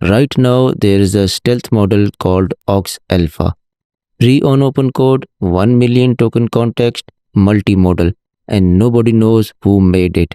Right now there is a stealth model called Ox Alpha, free on open code, 1 million token context, multimodal, and nobody knows who made it.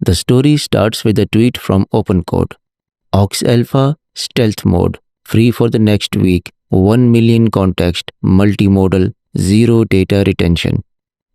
The story starts with a tweet from OpenCode. Ox Alpha Stealth Mode, free for the next week, 1 million context, multimodal, zero data retention.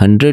100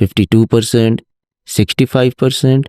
52%، 65%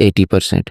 80%۔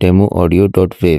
demo.audio.wav،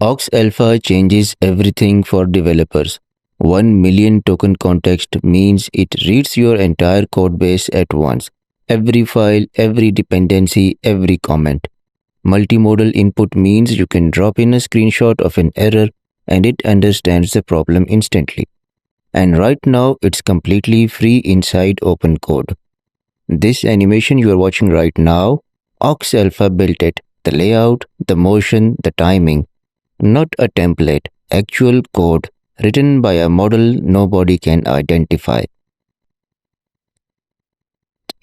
Ox Alpha changes everything for developers. 1 million token context means it reads your entire code base at once. Every file, every dependency, every comment. Multimodal input means you can drop in a screenshot of an error and it understands the problem instantly. And right now it's completely free inside OpenCode. This animation you are watching right now, Ox Alpha built it. The layout, the motion, the timing. Not a template, actual code written by a model nobody can identify.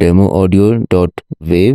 demo.audio.wav۔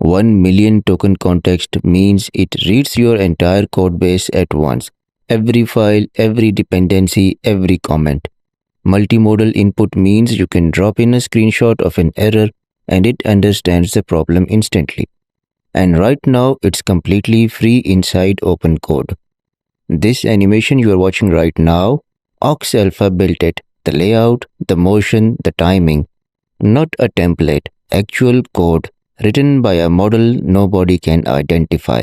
1 million token context means it reads your entire code base at once. Every file, every dependency, every comment. Multimodal input means you can drop in a screenshot of an error and it understands the problem instantly. And right now it's completely free inside OpenCode. This animation you are watching right now, Ox Alpha built it. The layout, the motion, the timing. Not a template, actual code written by a model nobody can identify.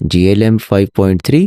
GLM 5.3،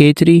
K3